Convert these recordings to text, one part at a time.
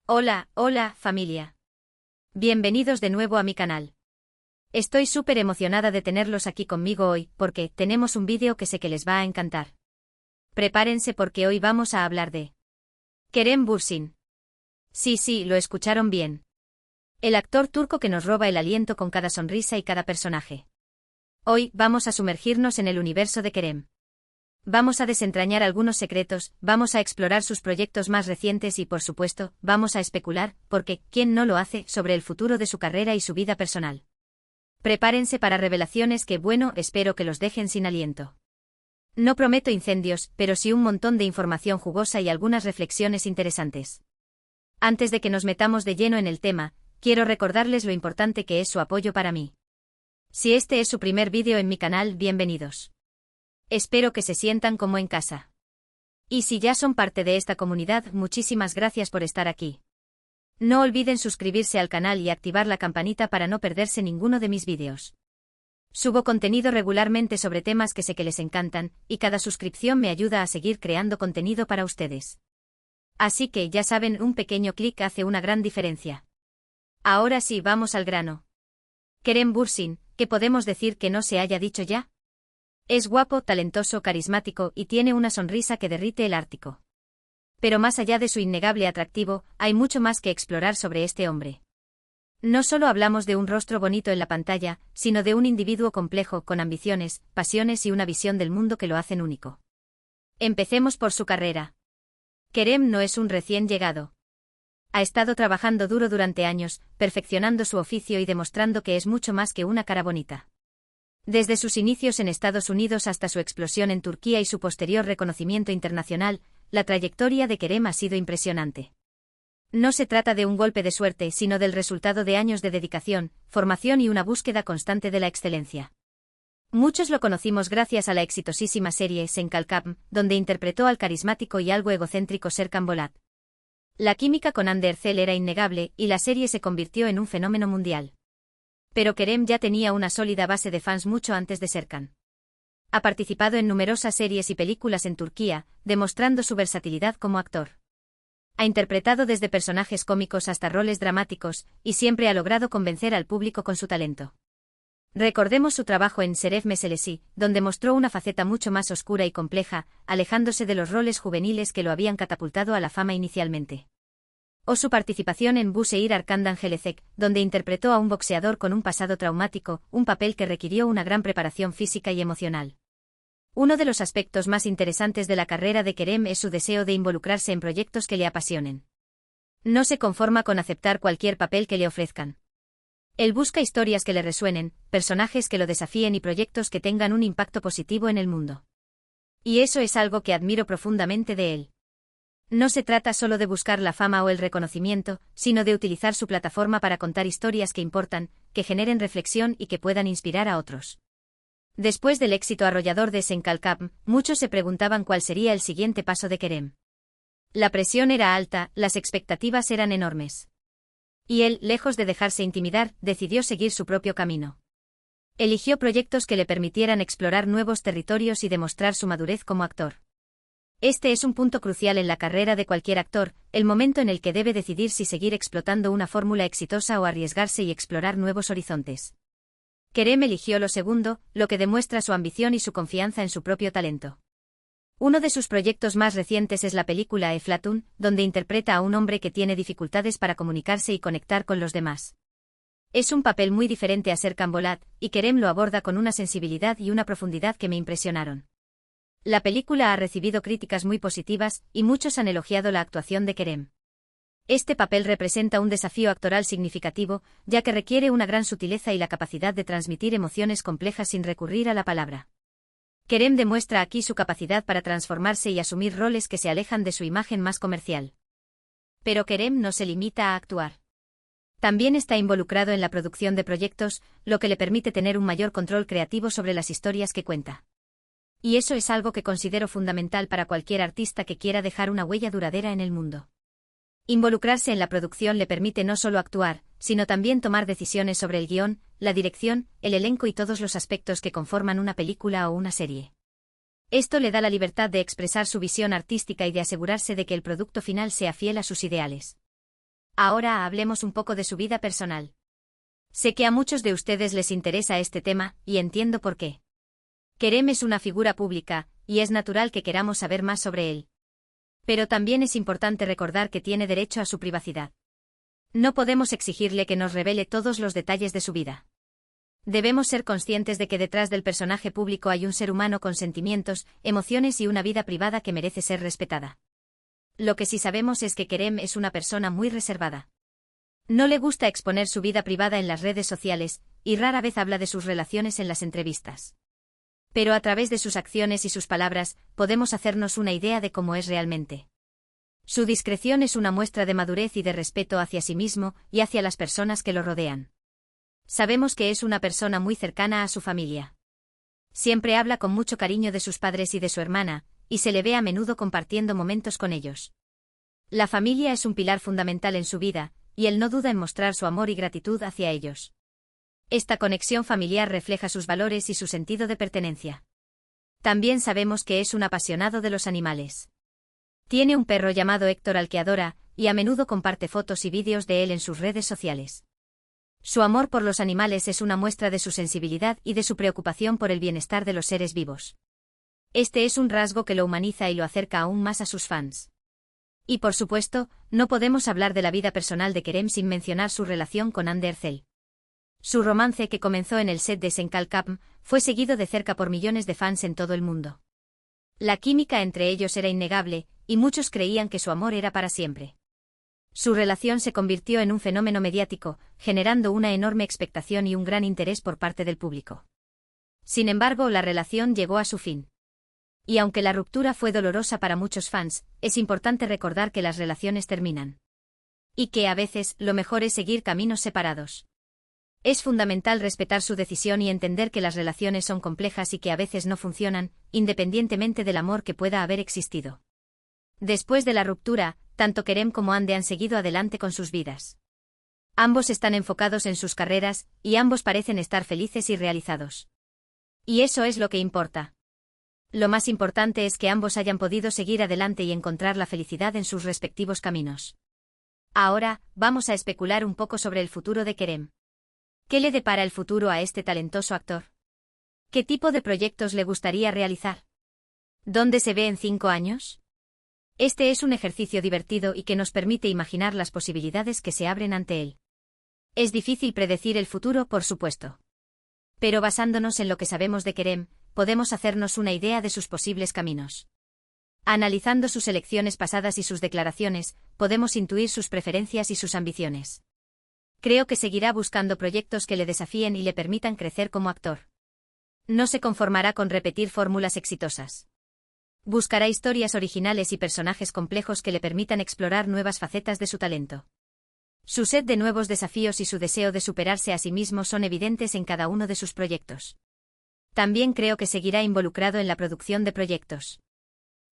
Hola, hola, familia. Bienvenidos de nuevo a mi canal. Estoy súper emocionada de tenerlos aquí conmigo hoy, porque tenemos un vídeo que sé que les va a encantar. Prepárense porque hoy vamos a hablar de Kerem Bürsin. Sí, lo escucharon bien. El actor turco que nos roba el aliento con cada sonrisa y cada personaje. Hoy vamos a sumergirnos en el universo de Kerem. Vamos a desentrañar algunos secretos, vamos a explorar sus proyectos más recientes y, por supuesto, vamos a especular, porque, ¿quién no lo hace?, sobre el futuro de su carrera y su vida personal. Prepárense para revelaciones que, bueno, espero que los dejen sin aliento. No prometo incendios, pero sí un montón de información jugosa y algunas reflexiones interesantes. Antes de que nos metamos de lleno en el tema, quiero recordarles lo importante que es su apoyo para mí. Si este es su primer vídeo en mi canal, bienvenidos. Espero que se sientan como en casa. Y si ya son parte de esta comunidad, muchísimas gracias por estar aquí. No olviden suscribirse al canal y activar la campanita para no perderse ninguno de mis vídeos. Subo contenido regularmente sobre temas que sé que les encantan, y cada suscripción me ayuda a seguir creando contenido para ustedes. Así que, ya saben, un pequeño clic hace una gran diferencia. Ahora sí, vamos al grano. Kerem Bürsin, ¿qué podemos decir que no se haya dicho ya? Es guapo, talentoso, carismático y tiene una sonrisa que derrite el Ártico. Pero más allá de su innegable atractivo, hay mucho más que explorar sobre este hombre. No solo hablamos de un rostro bonito en la pantalla, sino de un individuo complejo, con ambiciones, pasiones y una visión del mundo que lo hacen único. Empecemos por su carrera. Kerem no es un recién llegado. Ha estado trabajando duro durante años, perfeccionando su oficio y demostrando que es mucho más que una cara bonita. Desde sus inicios en Estados Unidos hasta su explosión en Turquía y su posterior reconocimiento internacional, la trayectoria de Kerem ha sido impresionante. No se trata de un golpe de suerte, sino del resultado de años de dedicación, formación y una búsqueda constante de la excelencia. Muchos lo conocimos gracias a la exitosísima serie Sen Kalkam, donde interpretó al carismático y algo egocéntrico Serkan Bolat. La química con Hande Erçel era innegable, y la serie se convirtió en un fenómeno mundial. Pero Kerem ya tenía una sólida base de fans mucho antes de Serkan. Ha participado en numerosas series y películas en Turquía, demostrando su versatilidad como actor. Ha interpretado desde personajes cómicos hasta roles dramáticos, y siempre ha logrado convencer al público con su talento. Recordemos su trabajo en Şeref Meselesi, donde mostró una faceta mucho más oscura y compleja, alejándose de los roles juveniles que lo habían catapultado a la fama inicialmente. O su participación en Bu Şehir Arkandan Gelecek, donde interpretó a un boxeador con un pasado traumático, un papel que requirió una gran preparación física y emocional. Uno de los aspectos más interesantes de la carrera de Kerem es su deseo de involucrarse en proyectos que le apasionen. No se conforma con aceptar cualquier papel que le ofrezcan. Él busca historias que le resuenen, personajes que lo desafíen y proyectos que tengan un impacto positivo en el mundo. Y eso es algo que admiro profundamente de él. No se trata solo de buscar la fama o el reconocimiento, sino de utilizar su plataforma para contar historias que importan, que generen reflexión y que puedan inspirar a otros. Después del éxito arrollador de Sen Kalkam, muchos se preguntaban cuál sería el siguiente paso de Kerem. La presión era alta, las expectativas eran enormes. Y él, lejos de dejarse intimidar, decidió seguir su propio camino. Eligió proyectos que le permitieran explorar nuevos territorios y demostrar su madurez como actor. Este es un punto crucial en la carrera de cualquier actor, el momento en el que debe decidir si seguir explotando una fórmula exitosa o arriesgarse y explorar nuevos horizontes. Kerem eligió lo segundo, lo que demuestra su ambición y su confianza en su propio talento. Uno de sus proyectos más recientes es la película Eflatun, donde interpreta a un hombre que tiene dificultades para comunicarse y conectar con los demás. Es un papel muy diferente a Serkan Bolat, y Kerem lo aborda con una sensibilidad y una profundidad que me impresionaron. La película ha recibido críticas muy positivas, y muchos han elogiado la actuación de Kerem. Este papel representa un desafío actoral significativo, ya que requiere una gran sutileza y la capacidad de transmitir emociones complejas sin recurrir a la palabra. Kerem demuestra aquí su capacidad para transformarse y asumir roles que se alejan de su imagen más comercial. Pero Kerem no se limita a actuar. También está involucrado en la producción de proyectos, lo que le permite tener un mayor control creativo sobre las historias que cuenta. Y eso es algo que considero fundamental para cualquier artista que quiera dejar una huella duradera en el mundo. Involucrarse en la producción le permite no solo actuar, sino también tomar decisiones sobre el guión, la dirección, el elenco y todos los aspectos que conforman una película o una serie. Esto le da la libertad de expresar su visión artística y de asegurarse de que el producto final sea fiel a sus ideales. Ahora hablemos un poco de su vida personal. Sé que a muchos de ustedes les interesa este tema, y entiendo por qué. Kerem es una figura pública, y es natural que queramos saber más sobre él. Pero también es importante recordar que tiene derecho a su privacidad. No podemos exigirle que nos revele todos los detalles de su vida. Debemos ser conscientes de que detrás del personaje público hay un ser humano con sentimientos, emociones y una vida privada que merece ser respetada. Lo que sí sabemos es que Kerem es una persona muy reservada. No le gusta exponer su vida privada en las redes sociales, y rara vez habla de sus relaciones en las entrevistas. Pero a través de sus acciones y sus palabras, podemos hacernos una idea de cómo es realmente. Su discreción es una muestra de madurez y de respeto hacia sí mismo y hacia las personas que lo rodean. Sabemos que es una persona muy cercana a su familia. Siempre habla con mucho cariño de sus padres y de su hermana, y se le ve a menudo compartiendo momentos con ellos. La familia es un pilar fundamental en su vida, y él no duda en mostrar su amor y gratitud hacia ellos. Esta conexión familiar refleja sus valores y su sentido de pertenencia. También sabemos que es un apasionado de los animales. Tiene un perro llamado Héctor al que adora, y a menudo comparte fotos y vídeos de él en sus redes sociales. Su amor por los animales es una muestra de su sensibilidad y de su preocupación por el bienestar de los seres vivos. Este es un rasgo que lo humaniza y lo acerca aún más a sus fans. Y por supuesto, no podemos hablar de la vida personal de Kerem sin mencionar su relación con Hande Erçel. Su romance, que comenzó en el set de Senkalkapm, fue seguido de cerca por millones de fans en todo el mundo. La química entre ellos era innegable, y muchos creían que su amor era para siempre. Su relación se convirtió en un fenómeno mediático, generando una enorme expectación y un gran interés por parte del público. Sin embargo, la relación llegó a su fin. Y aunque la ruptura fue dolorosa para muchos fans, es importante recordar que las relaciones terminan. Y que a veces, lo mejor es seguir caminos separados. Es fundamental respetar su decisión y entender que las relaciones son complejas y que a veces no funcionan, independientemente del amor que pueda haber existido. Después de la ruptura, tanto Kerem como Hande han seguido adelante con sus vidas. Ambos están enfocados en sus carreras, y ambos parecen estar felices y realizados. Y eso es lo que importa. Lo más importante es que ambos hayan podido seguir adelante y encontrar la felicidad en sus respectivos caminos. Ahora, vamos a especular un poco sobre el futuro de Kerem. ¿Qué le depara el futuro a este talentoso actor? ¿Qué tipo de proyectos le gustaría realizar? ¿Dónde se ve en 5 años? Este es un ejercicio divertido y que nos permite imaginar las posibilidades que se abren ante él. Es difícil predecir el futuro, por supuesto. Pero basándonos en lo que sabemos de Kerem, podemos hacernos una idea de sus posibles caminos. Analizando sus elecciones pasadas y sus declaraciones, podemos intuir sus preferencias y sus ambiciones. Creo que seguirá buscando proyectos que le desafíen y le permitan crecer como actor. No se conformará con repetir fórmulas exitosas. Buscará historias originales y personajes complejos que le permitan explorar nuevas facetas de su talento. Su sed de nuevos desafíos y su deseo de superarse a sí mismo son evidentes en cada uno de sus proyectos. También creo que seguirá involucrado en la producción de proyectos.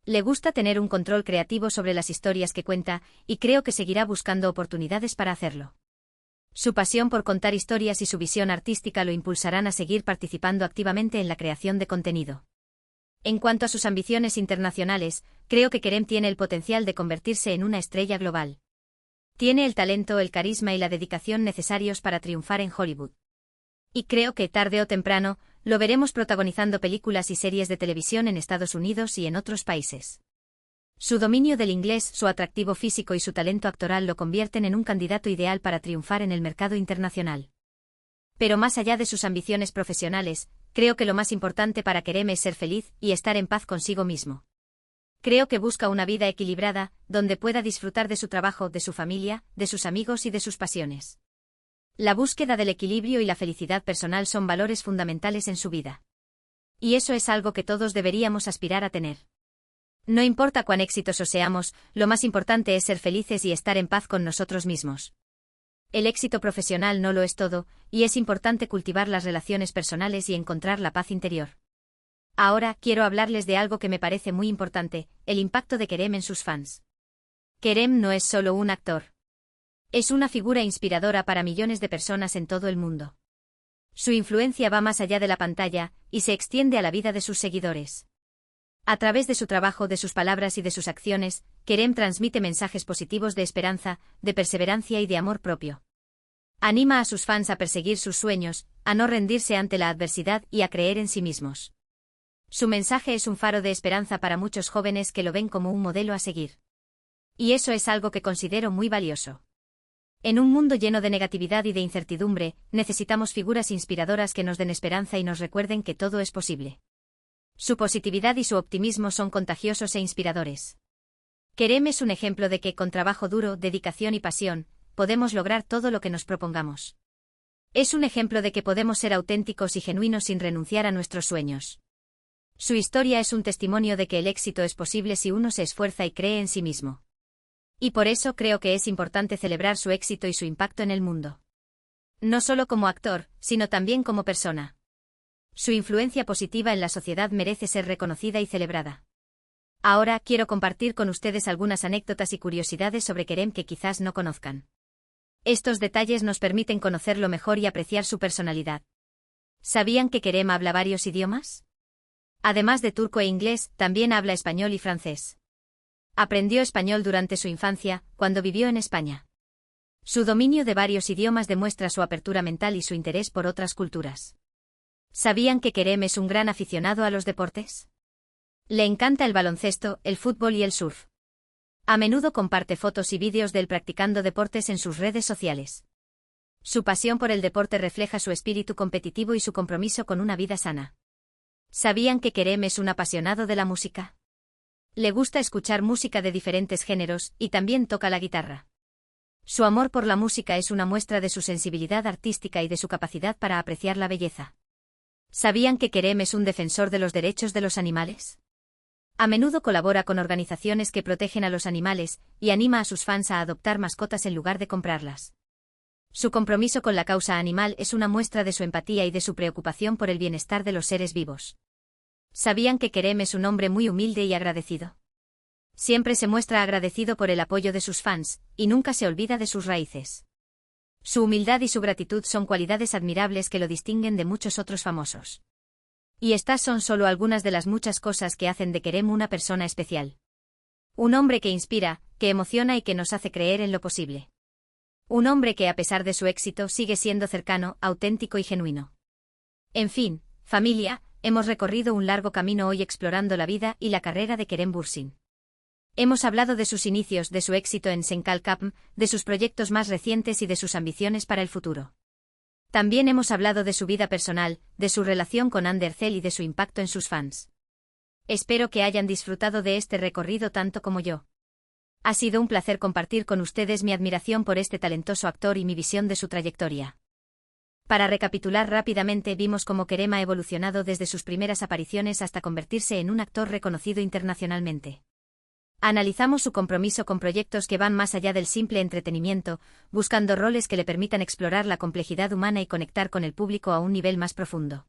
Le gusta tener un control creativo sobre las historias que cuenta, y creo que seguirá buscando oportunidades para hacerlo. Su pasión por contar historias y su visión artística lo impulsarán a seguir participando activamente en la creación de contenido. En cuanto a sus ambiciones internacionales, creo que Kerem tiene el potencial de convertirse en una estrella global. Tiene el talento, el carisma y la dedicación necesarios para triunfar en Hollywood. Y creo que, tarde o temprano, lo veremos protagonizando películas y series de televisión en Estados Unidos y en otros países. Su dominio del inglés, su atractivo físico y su talento actoral lo convierten en un candidato ideal para triunfar en el mercado internacional. Pero más allá de sus ambiciones profesionales, creo que lo más importante para Kerem es ser feliz y estar en paz consigo mismo. Creo que busca una vida equilibrada, donde pueda disfrutar de su trabajo, de su familia, de sus amigos y de sus pasiones. La búsqueda del equilibrio y la felicidad personal son valores fundamentales en su vida. Y eso es algo que todos deberíamos aspirar a tener. No importa cuán exitosos seamos, lo más importante es ser felices y estar en paz con nosotros mismos. El éxito profesional no lo es todo, y es importante cultivar las relaciones personales y encontrar la paz interior. Ahora, quiero hablarles de algo que me parece muy importante, el impacto de Kerem en sus fans. Kerem no es solo un actor. Es una figura inspiradora para millones de personas en todo el mundo. Su influencia va más allá de la pantalla, y se extiende a la vida de sus seguidores. A través de su trabajo, de sus palabras y de sus acciones, Kerem transmite mensajes positivos de esperanza, de perseverancia y de amor propio. Anima a sus fans a perseguir sus sueños, a no rendirse ante la adversidad y a creer en sí mismos. Su mensaje es un faro de esperanza para muchos jóvenes que lo ven como un modelo a seguir. Y eso es algo que considero muy valioso. En un mundo lleno de negatividad y de incertidumbre, necesitamos figuras inspiradoras que nos den esperanza y nos recuerden que todo es posible. Su positividad y su optimismo son contagiosos e inspiradores. Kerem es un ejemplo de que, con trabajo duro, dedicación y pasión, podemos lograr todo lo que nos propongamos. Es un ejemplo de que podemos ser auténticos y genuinos sin renunciar a nuestros sueños. Su historia es un testimonio de que el éxito es posible si uno se esfuerza y cree en sí mismo. Y por eso creo que es importante celebrar su éxito y su impacto en el mundo. No solo como actor, sino también como persona. Su influencia positiva en la sociedad merece ser reconocida y celebrada. Ahora quiero compartir con ustedes algunas anécdotas y curiosidades sobre Kerem que quizás no conozcan. Estos detalles nos permiten conocerlo mejor y apreciar su personalidad. ¿Sabían que Kerem habla varios idiomas? Además de turco e inglés, también habla español y francés. Aprendió español durante su infancia, cuando vivió en España. Su dominio de varios idiomas demuestra su apertura mental y su interés por otras culturas. ¿Sabían que Kerem es un gran aficionado a los deportes? Le encanta el baloncesto, el fútbol y el surf. A menudo comparte fotos y vídeos de él practicando deportes en sus redes sociales. Su pasión por el deporte refleja su espíritu competitivo y su compromiso con una vida sana. ¿Sabían que Kerem es un apasionado de la música? Le gusta escuchar música de diferentes géneros, y también toca la guitarra. Su amor por la música es una muestra de su sensibilidad artística y de su capacidad para apreciar la belleza. ¿Sabían que Kerem es un defensor de los derechos de los animales? A menudo colabora con organizaciones que protegen a los animales, y anima a sus fans a adoptar mascotas en lugar de comprarlas. Su compromiso con la causa animal es una muestra de su empatía y de su preocupación por el bienestar de los seres vivos. ¿Sabían que Kerem es un hombre muy humilde y agradecido? Siempre se muestra agradecido por el apoyo de sus fans, y nunca se olvida de sus raíces. Su humildad y su gratitud son cualidades admirables que lo distinguen de muchos otros famosos. Y estas son solo algunas de las muchas cosas que hacen de Kerem una persona especial. Un hombre que inspira, que emociona y que nos hace creer en lo posible. Un hombre que, a pesar de su éxito, sigue siendo cercano, auténtico y genuino. En fin, familia, hemos recorrido un largo camino hoy explorando la vida y la carrera de Kerem Bürsin. Hemos hablado de sus inicios, de su éxito en Senkalkapm, de sus proyectos más recientes y de sus ambiciones para el futuro. También hemos hablado de su vida personal, de su relación con Andercel y de su impacto en sus fans. Espero que hayan disfrutado de este recorrido tanto como yo. Ha sido un placer compartir con ustedes mi admiración por este talentoso actor y mi visión de su trayectoria. Para recapitular rápidamente, vimos cómo Kerem ha evolucionado desde sus primeras apariciones hasta convertirse en un actor reconocido internacionalmente. Analizamos su compromiso con proyectos que van más allá del simple entretenimiento, buscando roles que le permitan explorar la complejidad humana y conectar con el público a un nivel más profundo.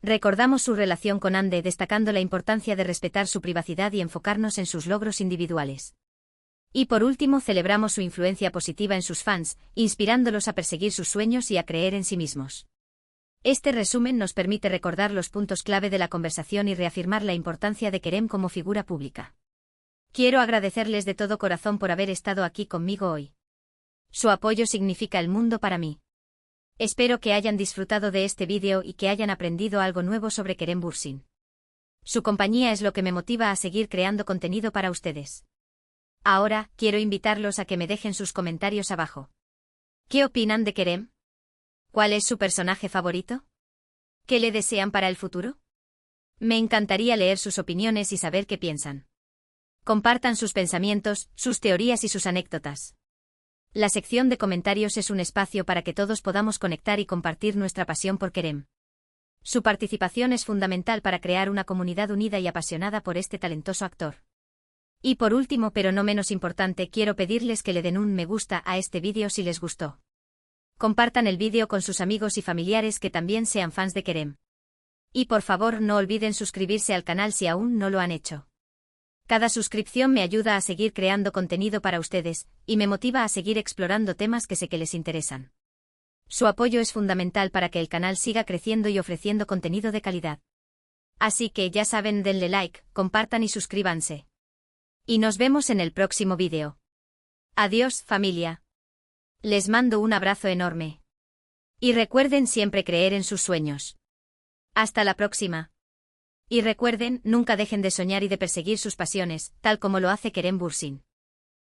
Recordamos su relación con Ande, destacando la importancia de respetar su privacidad y enfocarnos en sus logros individuales. Y por último, celebramos su influencia positiva en sus fans, inspirándolos a perseguir sus sueños y a creer en sí mismos. Este resumen nos permite recordar los puntos clave de la conversación y reafirmar la importancia de Kerem como figura pública. Quiero agradecerles de todo corazón por haber estado aquí conmigo hoy. Su apoyo significa el mundo para mí. Espero que hayan disfrutado de este vídeo y que hayan aprendido algo nuevo sobre Kerem Bürsin. Su compañía es lo que me motiva a seguir creando contenido para ustedes. Ahora, quiero invitarlos a que me dejen sus comentarios abajo. ¿Qué opinan de Kerem? ¿Cuál es su personaje favorito? ¿Qué le desean para el futuro? Me encantaría leer sus opiniones y saber qué piensan. Compartan sus pensamientos, sus teorías y sus anécdotas. La sección de comentarios es un espacio para que todos podamos conectar y compartir nuestra pasión por Kerem. Su participación es fundamental para crear una comunidad unida y apasionada por este talentoso actor. Y por último, pero no menos importante, quiero pedirles que le den un me gusta a este vídeo si les gustó. Compartan el vídeo con sus amigos y familiares que también sean fans de Kerem. Y por favor no olviden suscribirse al canal si aún no lo han hecho. Cada suscripción me ayuda a seguir creando contenido para ustedes, y me motiva a seguir explorando temas que sé que les interesan. Su apoyo es fundamental para que el canal siga creciendo y ofreciendo contenido de calidad. Así que ya saben, denle like, compartan y suscríbanse. Y nos vemos en el próximo vídeo. Adiós, familia. Les mando un abrazo enorme. Y recuerden siempre creer en sus sueños. Hasta la próxima. Y recuerden, nunca dejen de soñar y de perseguir sus pasiones, tal como lo hace Kerem Bürsin.